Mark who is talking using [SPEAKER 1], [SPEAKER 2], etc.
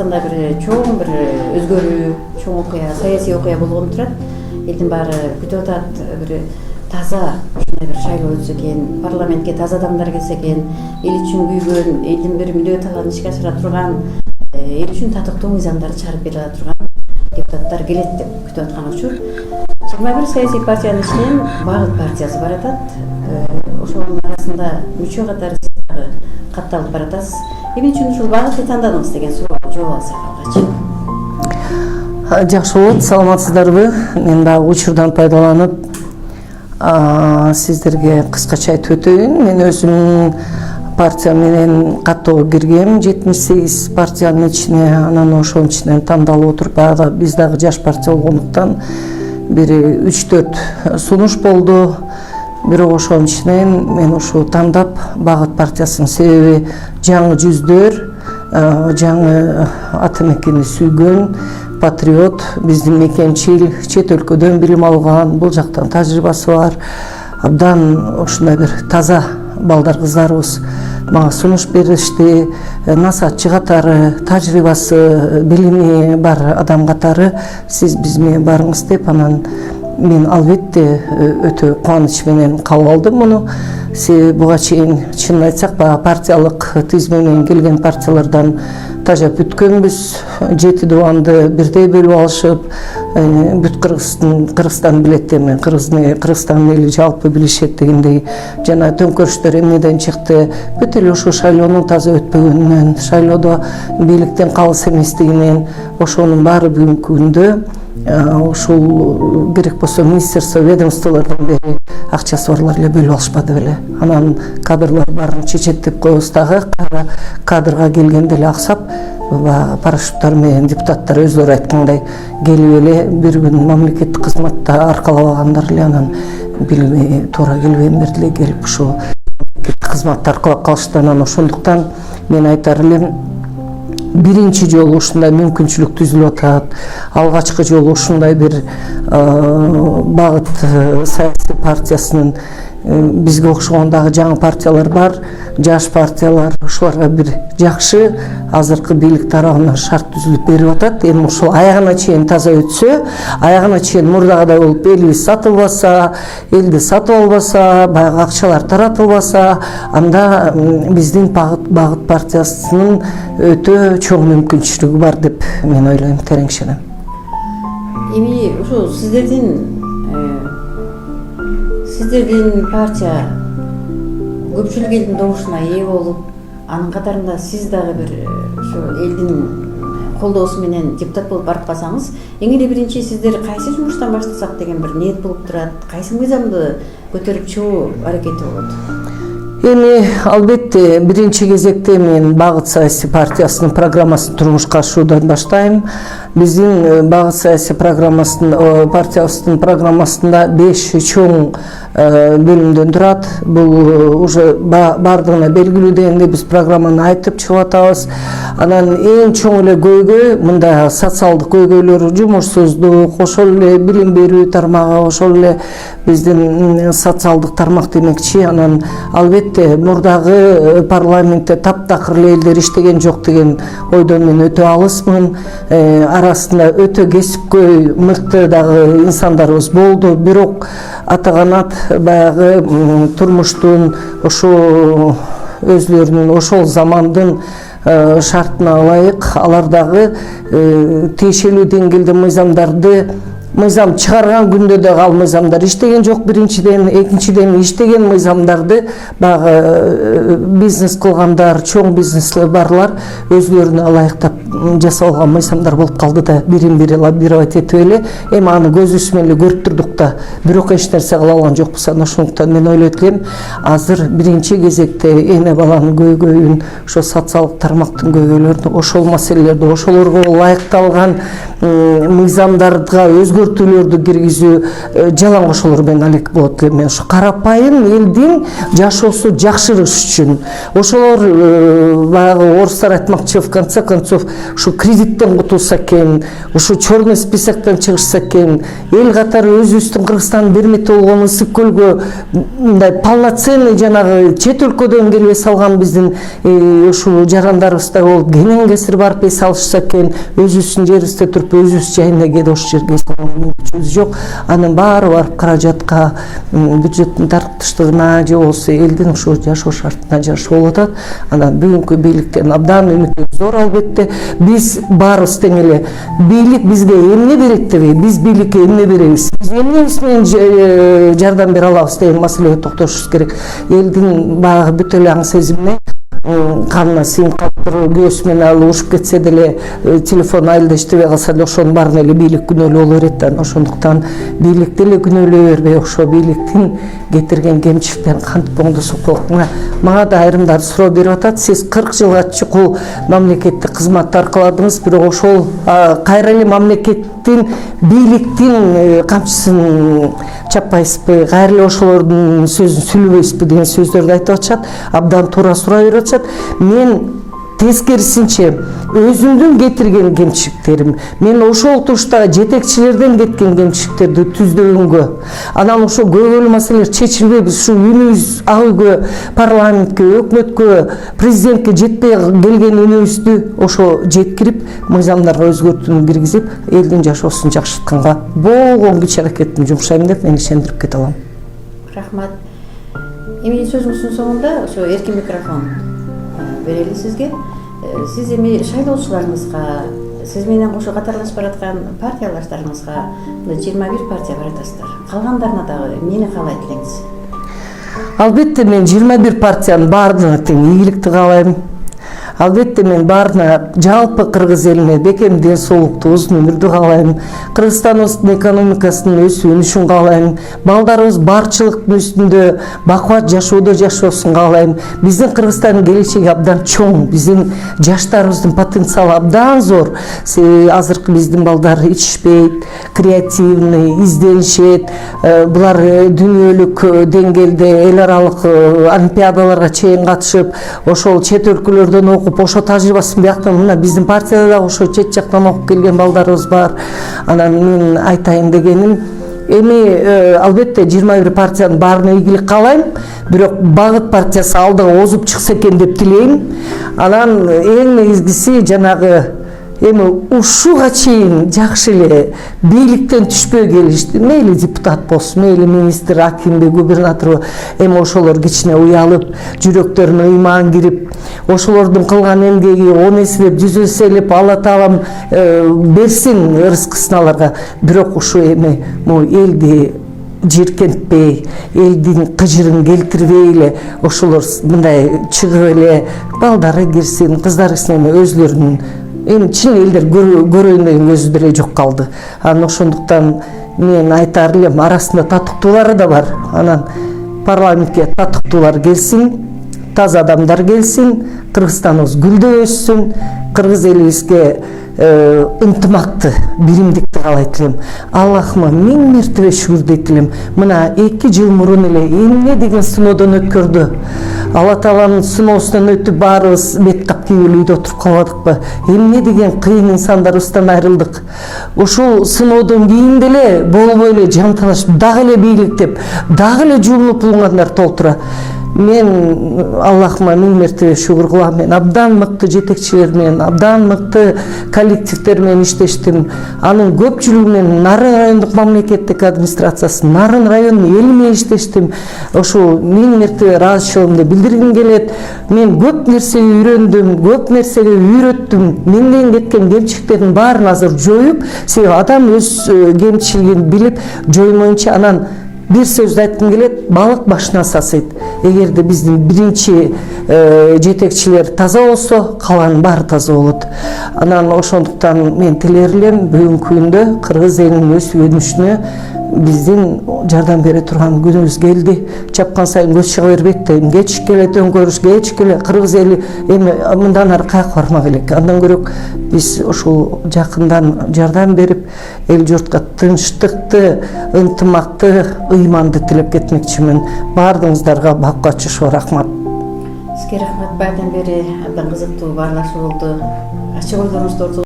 [SPEAKER 1] Кыргызстанда бир чоң бир өзгөрүү, чоң окуя, саясий окуя болгон турат. Элдин баары күтүп атат, бир таза ушундай бир шайлоо өтсө экен, парламентке таза адамдар келсе экен, эл үчүн күйгөн, элдин бир мүнөт алган ишке ашыра турган, эл үчүн татыктуу мыйзамдарды чыгарып бере ала турган депутаттар келет деп күтүп аткан учур. 21 саясий партиянын içinden Багыт партиясы бар атат. Ошонун арасында мүчө катары катталып баратасыз. Эмне үчүн ушул Багытты тандадыңыз деген суроо жооп алсак алгач.
[SPEAKER 2] Жакшы болот, саламатсыздарбы? Мен дагы учурдан пайдаланып сиздерге кыскача айтып өтөйүн. Мен өзүм партия менен каттоого киргем, 78 партиянын ичине, анан ошонун ичинен тандалып отуруп, биз дагы жаш партия болгондуктан бир 3-4 сунуш болду. Бирок ошонун ичинен мен ушу тандап Багыт партиясынын себеби жаңы жүздөр, жаңы ата мекени сүйгөн, патриот, биздин мекенчил, чет өлкөдөн билим алган, бул жактан тажрыйбасы бар, абдан ушундай бир таза балдар кыздарыбыз мага сунуш беришти. Насаатчы катары, тажрыйбасы, билими бар адам катары сиз биз менен барыңыз деп, анан мен албетте өтө кубаныч менен кабыл алдым муну. Буга чейин чынын айтсак, партиялык тизме менен келген партиялардан тажап бүткөнбүз. 7 дубанды бирдей бөлүп алышып, бүт Кыргызстан билет эми, Кыргызстандын эли жалпы билишет дегендей жана төңкөрүштөр эмнеден чыкты. Бүт эле ошол шайлоонун таза өтпөгөнүнөн, шайлоодо бийликтен калыс эместигинен, ошонун баары бүгүнкү күндө ушул керек болсо министерство, ведомстволордон бери акчасы барлар эле бөлүп алышпады беле. Анан кадрлар баарын чечеттеп коебуз дагы, кадрга келгенде эле аксап, парашюттар менен депутаттар өздөрү айткандай келип эле бир күн мамлекеттик кызматта аркалабагандар эле, анан билими туура келбегендер деле келип ушу кызматты аркалап калышты. Анан ошондуктан мен айтар элем, биринчи жолу ушундай мүмкүнчүлүк түзүлүп атат. Алгачкы жолу ушундай бир Багыт саясий партиясынын бизге окшогон дагы жаңы партиялар бар, жаш партиялар, ошолорго бир жакшы азыркы бийлик тарабынан шарт түзүлүп берип атат. Эми ушул аягына чейин таза өтсө, аягына чейин мурдагыдай болуп элибиз сатылбаса, элди сатып албаса, баягы акчалар таратылбаса, анда биздин Багыт партиясынын өтө чоң мүмкүнчүлүгү бар деп мен ойлойм, терең ишенем.
[SPEAKER 1] Эми ушул сиздердин партия көпчүлүк элдин добушуна ээ болуп, анын катарында сиз дагы бир ошо элдин колдоосу менен депутат болуп барып калсаңыз, эң эле биринчи сиздер кайсы жумуштан баштасак деген бир ниет болуп турат, кайсы мыйзамды көтөрүп чыгуу аракети болот?
[SPEAKER 2] Эми албетте биринчи кезекте мен Багыт саясий партиясынын программасын турмушка ашыруудан баштайм. Биздин Багыт саясий партиябыздын программасында 5 чоң бөлүмдөн турат. Бул уже бардыгына белгилүү дегенде биз программаны айтып чыгып атабыз. Анан эң чоң эле көйгөй мында социалдык көйгөйлөр, жумушсуздук, ошол эле билим берүү тармагы, ошол эле биздин социалдык тармак демекчи. Анан албетте мурдагы парламентте таптакыр эле элдер иштеген жок деген ойдон мен өтө алысмын. Арасында өтө кесипкөй, мыкты дагы инсандарыбыз болду, бирок атаганат баягы турмуштун, ошол өзлөрүнүн ошол замандын шартына ылайык алар дагы тиешелүү деңгээлде мыйзам чыгарган күндө дагы ал мыйзамдар иштеген жок. Биринчиден, экинчиден иштеген мыйзамдарды багы бизнес кылгандар, чоң бизнеслер барлар өзлөрүнө ылайыктап жасалган мыйзамдар болуп калды да, бирин-бири лоббировать этип эле эми аны көзүбүз менен эле көрүп турдук да, бирок эч нерсе кыла алган жокпуз. Ошондуктан мен ойлойт элем, азыр биринчи кезекте эне баланын көйгөйүн, ошо социалдык тармактын көйгөйлөрүн, ошол маселелерди, ошолорго ылайыкталган мыйзамдарга өзгөртүү өзгөртүүлөрдү киргизүү жалаң кошолор менен алек болот элем. Мен ушу карапайым элдин жашоосу жакшырыш үчүн ошолор баягы орустар айтмакчы, в конце концов ушу кредиттен кутулса экен, ушу черный списоктон чыгышса экен, эл катары өзүбүздүн Кыргызстандын бермекте болгон ысык көлгө мындай полноценный жанагы чет өлкөдөн келип эс алган биздин ушул жарандарыбыздай болуп кенен кесир барып эс алышса экен, өзүбүздүн жерибизде туруп өзүбүз жайына келип ошол жерге эс алган мүмкүнчүлүгүбүз жок. Анын баары барып каражатка, бюджеттин таркытыштыгына же болбосо элдин ушул жашоо шартына жараша болуп атат. Анан бүгүнкү бийликтен абдан үмүтүбүз зор. Албетте биз баарыбыз тең эле. Бийлик бизге эмне берет дебей, биз бийликке эмне беребиз, биз эмнебиз менен жардам бере алабыз деген маселеге токтошубуз керек. Элдин баягы бүт эле аң сезимине канына сиңип калыптыр, көөсү менен ал ушуп кетсе деле, телефон айылда иштебей калса деле ошонун баарына эле бийлик күнөөлүү боло берет да. Ошондуктан бийликти эле күнөөлөй бербей, ошо бийликтин кетирген кемчиликтерин кантип оңдосок болот. Мага да айрымдар суроо берип атат. Сиз 40 жылга чукул мамлекеттик кызматты аркаладыңыз, бирок ошол кайра эле мамлекеттин бийликтин камчысын чаппайсызбы, кайра эле ошолордун сөзүн сүйлөбөйсүзбү деген сөздөрдү айтып атышат. Абдан туура суроо берип атышат. Мен тескерисинче өзүмдүн кетирген кемчиликтерим, мен ошол туруштагы жетекчилерден кеткен кемчиликтерди түздөгөнгө, анан ошо көбөлүү маселелер чечилбей биз ушу үнүбүз ак үйгө, парламентке, өкмөткө, президентке жетпей келген үнүбүздү ошо жеткирип, мыйзамдарга өзгөртүүнү киргизип, элдин жашоосун жакшыртканга болгон күч аракетимди жумшайм деп мен ишендирип кете алам.
[SPEAKER 1] Рахмат. Эми сөзүңүздүн соңунда ошо эркин микрофон берели сизге. Сиз эми шайлоочуларыңызга, сиз менен кошо катарлашып бараткан партиялаштарыңызга 21 партия бар атасыздар. Калгандарына дагы эмнени каалайт элеңиз?
[SPEAKER 2] Албетте мен 21 партиянын баарына тең ийгиликти каалайм. Албетте мен баарына жалпы кыргыз элине бекем ден соолукту, узун өмүрдү каалайм. Кыргызстаныбыздын экономикасынын өсүүнү үчүн каалайм. Балдарыбыз барчылыктын үстүндө бакубат жашоодо жашоосун каалайм. Биздин Кыргызстандын келечеги абдан чоң, биздин жаштарыбыздын потенциалы абдан зор. Азыркы биздин балдар ичишпейт, креативный, изденишет. Булар дүйнөлүк деңгээлде эл аралык олимпиадаларга чейин катышып, ошол чет өлкөлөрдөн окуп, ошо тажрыйбасын бияктан, мына биздин партияда да ошо чет жактан окуп келген балдарыбыз бар. Анан мен айтайын дегеним, эми албетте 21 партиянын баарына ийгилик каалайм, бирок Багыт партиясы алдыга озуп чыкса экен деп тилейм. Анан эң негизгиси жанагы эми ушуга чейин жакшы эле бийликтен түшпөй келишти. Мейли депутат болсун, мейли министр, акимби, губернатору, эми ошолор кичине уялып, жүрөктөрүнө ыйман кирип, ошолордун кылган эмгеги 10 эселеп, 100 эселеп Алла Таалам берсин рызкысын аларга. Бирок ушу эми элди жиркентпей, элдин кыжырын келтирбей эле, ошолор мындай чыгып эле балдары кирсин, кыздары кирсин, өзлөрүнүн эми чын элдер көрөйүн деген көзү деле жок калды. Анан ошондуктан мен айтар элем, арасында татыктуулары да бар. Анан парламентке татыктуулар келсин, таза адамдар келсин, Кыргызстаныбыз гүлдөп өссүн, кыргыз элибизге ынтымакты, биримдикти каалайт элем. Аллахыма 1000 мертебе шүгүр дейт элем. Мына 2 жыл мурун эле эмне деген сыноодон өткөрдү. Алла Тааланын сыноосунан өтүп баарыбыз бет кап кийип үйдө отуруп калбадыкпы? Эмне деген кыйын инсандарыбыздан айрылдык. Ошол сыноодон кийин деле болбой эле жанталашып, дагы эле бийликтеп, дагы эле жуулуп булгандар толтура. Мен Аллахыма 1000 мертебе шүгүр кылам. Мен абдан мыкты жетекчилер менен, абдан мыкты коллективдер менен иштештим. Анын көпчүлүгү менен Нарын райондук мамлекеттик администрациясы, Нарын районунун эли менен иштештим. Ошол 1000 мертебе ыраазычылыгымды билдиргим келет. Мен көп нерсе үйрөндүм, көп нерсеге үйрөттүм. Менден кеткен кемчиликтердин баарын азыр жоюп, себеби адам өз кемчилигин билип жоймоюнча, анан бир сөздү айткым келет, балык башына сасыйт. Эгерде биздин биринчи жетекчилер таза болсо, калган баары таза болот. Анан ошондуктан мен тилер элем бүгүнкү күндө кыргыз элинин өсүп өнүшүнө биздин жардам бере турган күнүбүз келди. Чапкан сайын көз чыга бербейт да, кеч келе төңкөрүш, кеч келе кыргыз эли эми мындан ары каяка бармак элек. Андан көрөк биз ушул жакындан жардам берип, эл журтка тынчтыкты, ынтымакты, ыйманды тилеп кетмекчимин. Баардыгыңыздарга бакка чушуу рахмат.
[SPEAKER 1] Сизге рахмат. Баатан бери абдан кызыктуу баарлашуу болду. Ачык ойлоруңузду